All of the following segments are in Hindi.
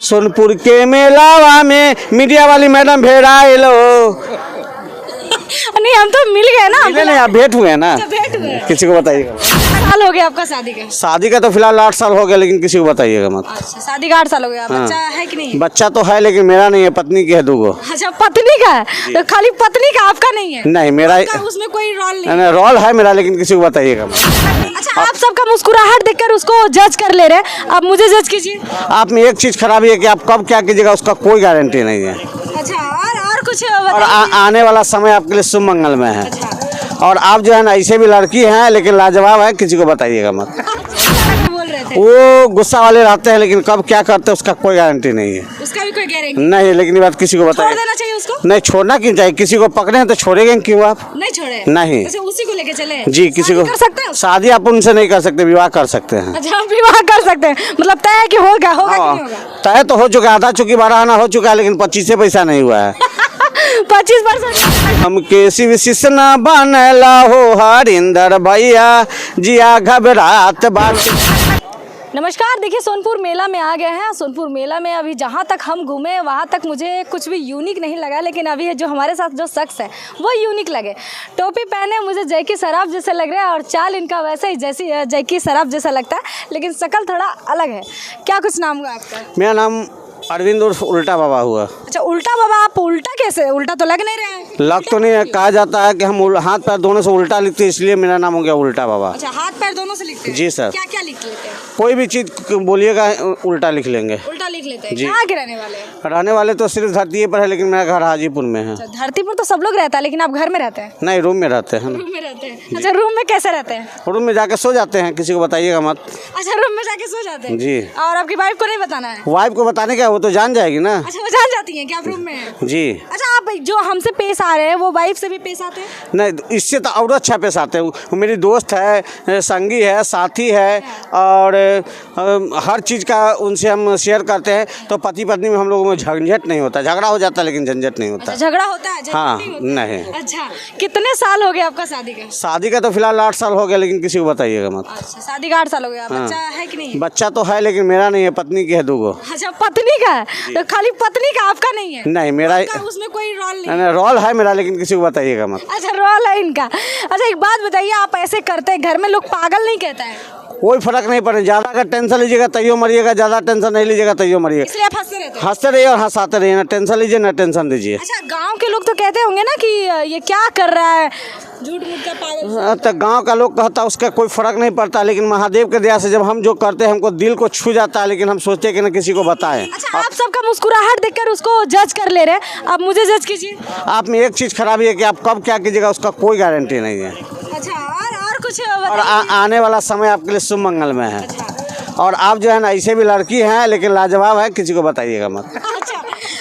सोनपुर के मेलावा में मीडिया वाली मैडम भेड़ाइलो। नहीं हम तो मिल गए ना। मिले नहीं, आप भेंट हुए हैं ना। अच्छा, भेंट हुए। किसी को बताइएगा। साल हो गया आपका शादी का? शादी का तो फिलहाल 8 साल हो गया, लेकिन किसी को बताइएगा मत। अच्छा, शादी का 8 साल हो गया। हाँ। बच्चा है कि नहीं? बच्चा तो है, लेकिन मेरा नहीं है, पत्नी की है 2 गो। अच्छा, पत्नी का है? तो खाली पत्नी का, आपका नहीं है? नहीं, मेरा आपका उसमें कोई रोल नहीं? रोल है मेरा, लेकिन किसी को बताइएगा मत। अच्छा, आप सबका मुस्कुराहट देखकर उसको जज कर ले रहे हैं, अब मुझे जज कीजिए। आप में एक चीज खराबी है कि आप कब क्या कीजिएगा उसका कोई गारंटी नहीं है। अच्छा, और कुछ और बताइए। आने वाला समय आपके लिए शुभ मंगल में है। अच्छा। और आप जो है ना, ऐसे भी लड़की हैं लेकिन लाजवाब है, किसी को बताइएगा मत। बोल रहे थे वो गुस्सा वाले रहते हैं, लेकिन कब क्या करते हैं उसका कोई गारंटी नहीं है। उसका भी कोई गारंटी नहीं, लेकिन ये बात किसी को छोड़ बताइए। देना चाहिए उसको? नहीं, छोड़ना क्यों चाहिए? किसी को पकड़े हैं तो छोड़ेंगे क्यों आप? नहीं छोड़े? नहीं। अच्छा, उसी को लेके चले? जी, किसी शादी को कर सकते हैं? शादी आप उनसे नहीं कर सकते, विवाह कर सकते हैं। अच्छा, हम विवाह कर सकते हैं, मतलब तय है कि होगा कि नहीं होगा? तय तो हो चुका है, आधा चुकी 12 आना हो चुका है, लेकिन 25 पैसा नहीं हुआ है। 25%। हम के शिव शिष्य न बनला हो हरिंदर भैया, जिया घबरात बात। नमस्कार, देखिए सोनपुर मेला में आ गए हैं। सोनपुर मेला में अभी जहाँ तक हम घूमे वहाँ तक मुझे कुछ भी यूनिक नहीं लगा, लेकिन अभी जो हमारे साथ जो शख्स है वो यूनिक लगे। टोपी पहने मुझे जैकी सराफ जैसे लग रहा है, और चाल इनका वैसे ही जैसी जैकी सराफ जैसा लगता है, लेकिन शक्ल थोड़ा अलग है। क्या कुछ नाम हुआ आपका? मेरा नाम अरविंद उर्फ उल्टा बाबा हुआ। अच्छा, उल्टा बाबा। आप उल्टा कैसे? उल्टा तो लग नहीं रहा है। लग तो नहीं है, कहा जाता है कि हम हाथ पैर दोनों से उल्टा लिखते हैं, इसलिए मेरा नाम हो गया उल्टा बाबा। अच्छा, हाथ पैर दोनों से लिखते हैं? जी सर। क्या क्या लिख लेते हैं? कोई भी चीज बोलिएगा उल्टा लिख लेंगे। उल्टा लिख लेते हैं। जी। कहाँ के रहने वाले हैं? रहने वाले तो सिर्फ धरती पर है, लेकिन मेरा घर हाजीपुर में है। अच्छा, धरती पर तो सब लोग रहता है, लेकिन आप घर में रहते हैं? नहीं, रूम में रहते हैं। रूम में रहते हैं। अच्छा, रूम में कैसे रहते हैं? रूम में जाके सो जाते हैं, किसी को बताइएगा मत। अच्छा, रूम में जाके सो जाते हैं? जी। और आपकी वाइफ को नहीं बताना है? वाइफ को बताने का, वो तो जान जाएगी ना। अच्छा, वो जान जाती हैं कि आप रूम में हैं? जी। अच्छा, आप जो हमसे पेश आ रहे हैं वो वाइफ से भी पेश आते हैं? नहीं, इससे तो और अच्छा पेश आते हैं। वो मेरी दोस्त है, संगी है, साथी है, और हर चीज़ का उनसे हम शेयर करते हैं, तो पति पत्नी में हम लोगों में झंझट नहीं होता। झगड़ा हो जाता है, लेकिन झंझट नहीं होता। अच्छा, झगड़ा होता है? हाँ, नहीं होता? नहीं। अच्छा, कितने साल हो गए आपका शादी का? शादी का तो फिलहाल 8 साल हो गया, लेकिन किसी को बताइएगा मत। अच्छा, शादी का 8 साल हो गया। हाँ। बच्चा है कि नहीं? बच्चा तो है, लेकिन मेरा नहीं है, पत्नी की है 2 गो। अच्छा, पत्नी का है? तो खाली पत्नी का, आपका नहीं है? नहीं, मेरा आपका उसमें कोई रोल नहीं? रोल है मेरा, लेकिन किसी को बताइएगा मत। अच्छा, रोल है इनका। अच्छा, एक बात बताइए, आप ऐसे करते हैं, घर में लोग पागल नहीं कहता है? कोई फर्क नहीं पड़े। ज़्यादा अगर टेंशन लीजिएगा तैयो मरिएगा, ज़्यादा टेंशन नहीं लीजिएगा तैयो मरिएगा। इसलिए आप हंसते रहते हैं? हंसते रहिए और हंसाते रहिए, ना टेंशन लीजिए ना टेंशन दीजिए। अच्छा, गांव के लोग तो कहते होंगे ना कि ये क्या कर रहा है, झूठ मूठ का पागल। तो गांव का लोग कहता है उसका कोई फर्क नहीं पड़ता, लेकिन महादेव के दया से जब हम जो करते हैं हमको दिल को छू जाता है, लेकिन हम सोचते हैं कि ना किसी को बताएं। अच्छा, आप सबका मुस्कुराहट देखकर उसको जज कर ले रहे हैं, अब मुझे जज कीजिए। आप में एक चीज़ खराबी है कि आप कब क्या कीजिएगा उसका कोई गारंटी नहीं है। अच्छा, और कुछ और बताइए। आने वाला समय आपके लिए शुभ मंगल में है। अच्छा। और आप जो है ना, ऐसे भी लड़की हैं लेकिन लाजवाब है, किसी को बताइएगा मत। अच्छा,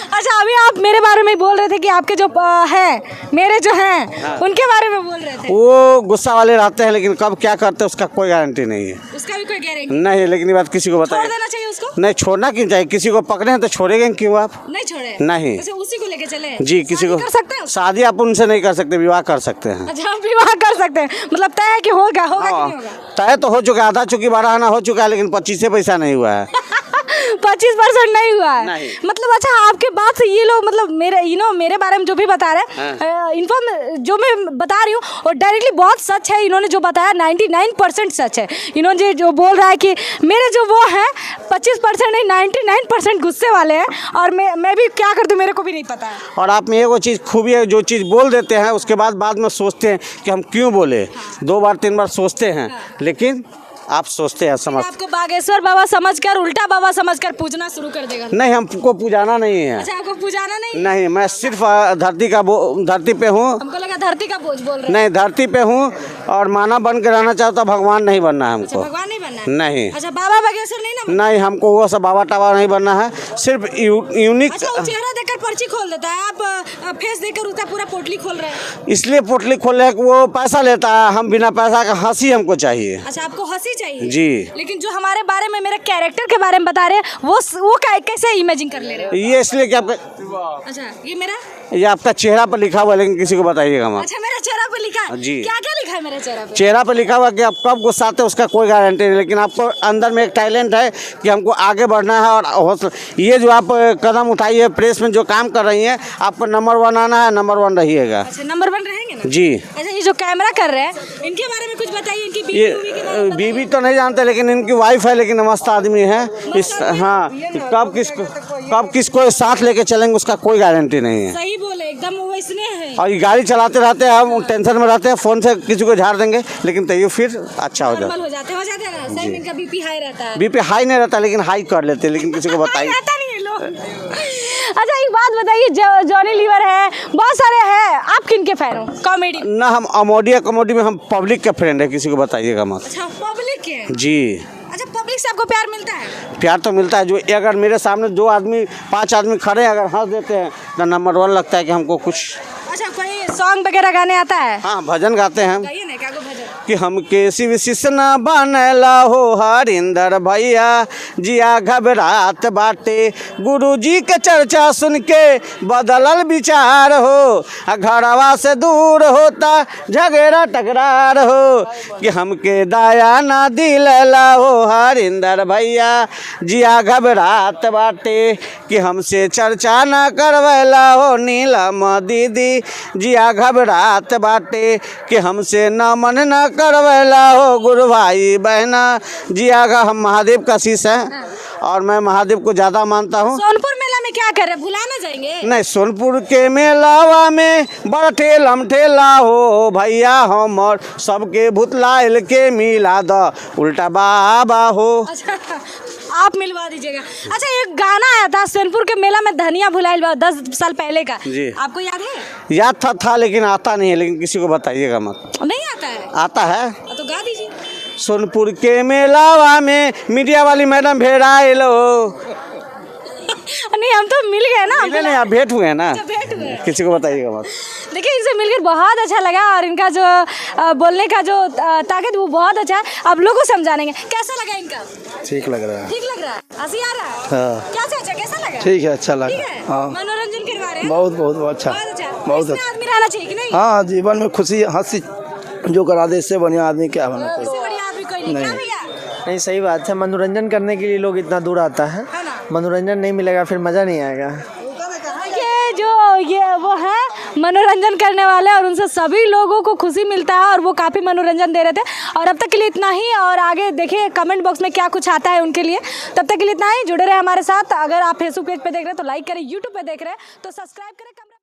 अच्छा, अभी आप मेरे बारे में बोल रहे थे कि आपके जो हैं, मेरे जो हैं, उनके बारे में बोल रहे थे। वो गुस्सा वाले रहते हैं, लेकिन कब क्या करते हैं उसका कोई गारंटी नहीं है। उसका भी कोई गारंटी? नहीं, लेकिन ये बात किसी को छोड़ बताइए। देना चाहिए उसको? नहीं, छोड़ना क्यों चाहिए? किसी को पकड़े हैं तो छोड़ेंगे क्यों आप? नहीं छोड़े? नहीं। अच्छा, उसी को लेके चले? जी, किसी को शादी कर सकते हैं? शादी आप उनसे नहीं कर सकते, विवाह कर सकते हैं। अच्छा, हम विवाह कर सकते हैं, मतलब तय है कि होगा कि नहीं होगा? तय तो हो चुका है, आधा चुकी 12 आना हो चुका है, लेकिन 25 पैसा नहीं हुआ है। 25% नहीं हुआ है? नहीं। मतलब अच्छा, आपके बात से ये लोग मतलब मेरे बारे में जो भी बता रहे हैं, इन्फॉर्म जो मैं बता रही हूँ और डायरेक्टली बहुत सच है। इन्होंने जो बताया 99% सच है। इन्होंने जो बोल रहा है कि मेरे जो वो हैं 25% नहीं 99% गुस्से वाले हैं, और मैं भी क्या कर दूँ, मेरे को भी नहीं पता है। और आप में एगो चीज़ खूबी है, जो चीज़ बोल देते हैं उसके बाद में सोचते हैं कि हम क्यों बोले। 2 बार 3 बार सोचते हैं, लेकिन आप सोचते हैं समझ। आपको बागेश्वर बाबा समझकर, उल्टा बाबा समझकर पूजना शुरू कर देगा? नहीं, हमको पुजाना नहीं है। अच्छा, आपको पुजाना नहीं? नहीं, मैं सिर्फ धरती पे हूँ। हमको लगा धरती का बोझ बोल रहे हैं। नहीं, धरती पे हूँ और मानव बन के रहना चाहता, भगवान नहीं बनना है हमको। भगवान नहीं बनना है? नहीं। अच्छा, बाबा बागेश्वर नहीं ना? नहीं, हमको वो सब बाबा टाबा नहीं बनना है, सिर्फ यूनिक। अच्छा, वो चेहरा देखकर पर्ची खोल देता है, आप फेस देखकर उसका पूरा पोटली खोल रहे हैं। इसलिए पोटली खोल रहे हैं कि वो पैसा लेता है, हम बिना पैसा का हंसी हमको चाहिए। अच्छा, आपको हंसी चाहिए? जी। लेकिन जो हमारे बारे में, मेरे कैरेक्टर के बारे में बता रहे हैं, वो कैसे इमेजिन कर ले रहे हो? ये इसलिए कि आपका अच्छा, ये मेरा, ये आपका चेहरा पर लिखा हुआ है, लेकिन किसी को बताइएगा मत। अच्छा, मेरा चेहरा पे लिखा है? जी। क्या क्या लिखा है मेरे चेहरे पे? चेहरा पे लिखा हुआ कि आप कब गुस्साते हैं उसका कोई गारंटी नहीं, लेकिन आपको अंदर में एक टैलेंट है कि हमको आगे बढ़ना है। और ये जो आप कदम उठाइए, प्रेस में जो काम कर रही हैं, आपको नंबर 1 आना है, नंबर 1 रहिएगा। अच्छा, नंबर 1 रहेंगे ना? जी। अच्छा, ये जो कैमरा कर रहे हैं इनके बारे में कुछ बताइए, इनकी बीवी ये के बारे में बीवी तो नहीं जानते, लेकिन इनकी वाइफ है, लेकिन मस्त आदमी है। इस हाँ, कब किसको साथ लेके चलेंगे उसका कोई गारंटी नहीं है। सही बोले, एकदम वो इसने है। और ये गाड़ी चलाते रहते हैं, हम टेंशन में रहते हैं, फ़ोन से किसी को झाड़ देंगे, लेकिन तैयो फिर अच्छा हो जाता नॉर्मल हो जाते हैं ना। सही में इनका बीपी हाई रहता है। बीपी हाई नहीं रहता, लेकिन हाई कर लेते हैं, लेकिन किसी को बताइए। आता नहीं है लोग। अच्छा, एक बात बताइए, जॉनी लीवर है, बहुत सारे हैं, आप किन के फैन हो कॉमेडी? ना हम कॉमेडी में हम पब्लिक के फ्रेंड है, किसी को बताइएगा मत। अच्छा, पब्लिक के? जी। अच्छा, पब्लिक से आपको प्यार मिलता है? प्यार तो मिलता है। जो अगर मेरे सामने 2 आदमी 5 आदमी खड़े हैं, अगर हंस देते हैं तो नंबर 1 लगता है कि हमको कुछ। अच्छा, कोई सॉन्ग वगैरह गाने आता है? हाँ, भजन गाते हैं गाइए ना, क्या को भजन? कि हमके शिव शिष्य न बनला हो हरिंदर भैया, जिया घबरात बाटे, गुरुजी के चर्चा सुन के बदलल विचार हो, घरवा से दूर होता झगड़ा टकरार हो, कि हमके दया न दिलला हो हरिंदर भैया, जिया घबरात बाटे, कि हमसे चर्चा न करवला हो नीलम दीदी, जिया घबरात बाटे, कि हमसे न मन न करवला हो गुरु भाई बहना, जिया का। हम महादेव का शिष्य हैं और मैं महादेव को ज़्यादा मानता हूँ। सोनपुर मेला में क्या कर रहे, भुला ना जाएंगे? नहीं, सोनपुर के मेलावा में बड़ा ठेलम ठेला हो भैया, हम और सबके भुतलाइल के मिला द उल्टा बाबा हो। अच्छा, आप मिलवा दीजिएगा। अच्छा, एक गाना आया था सोनपुर के मेला में, धनिया भुलाइल बा, 10 साल पहले का। जी। आपको याद है? याद था लेकिन आता नहीं है, लेकिन किसी को बताइएगा मत। नहीं आता है? आता है। तो गा दीजिए। सोनपुर के मेलावा में मीडिया वाली मैडम भेड़ाइल हो। नहीं, हम तो मिल गए ना। नहीं, आप भेंट हुए हैं ना। अच्छा, भेंट हुए। किसी को बताइएगा मत। देखिए, इनसे मिलकर बहुत अच्छा लगा और इनका जो बोलने का जो ताकत वो बहुत अच्छा है। आप लोगों को समझाएंगे कैसा लगा इनका? ठीक लग रहा है। ठीक लग रहा है, हंसी आ रहा है। हाँ। क्या चाचा, कैसा लगा? ठीक है, अच्छा लगा। ठीक है, हाँ, मनोरंजन करवा रहे हैं। बहुत बहुत अच्छा, बहुत अच्छा, बहुत इसमें अच्छा। आदमी रहना चाहिए कि नहीं? हाँ, जीवन में खुशी हंसी जो करा दे, इससे बढ़िया आदमी क्या होना इससे चाहिए। बढ़िया आदमी कोई नहीं। क्या भैया? नहीं, सही बात है। मनोरंजन करने के लिए लोग इतना दूर आता है, है ना? मनोरंजन नहीं मिलेगा फिर मज़ा नहीं आएगा। ये वो है मनोरंजन करने वाले, और उनसे सभी लोगों को खुशी मिलता है और वो काफ़ी मनोरंजन दे रहे थे। और अब तक के लिए इतना ही, और आगे देखिए कमेंट बॉक्स में क्या कुछ आता है उनके लिए। तब तक के लिए इतना ही, जुड़े रहे हमारे साथ। अगर आप फेसबुक पेज पे देख रहे हैं तो लाइक करें, यूट्यूब पे देख रहे हैं तो सब्सक्राइब करें।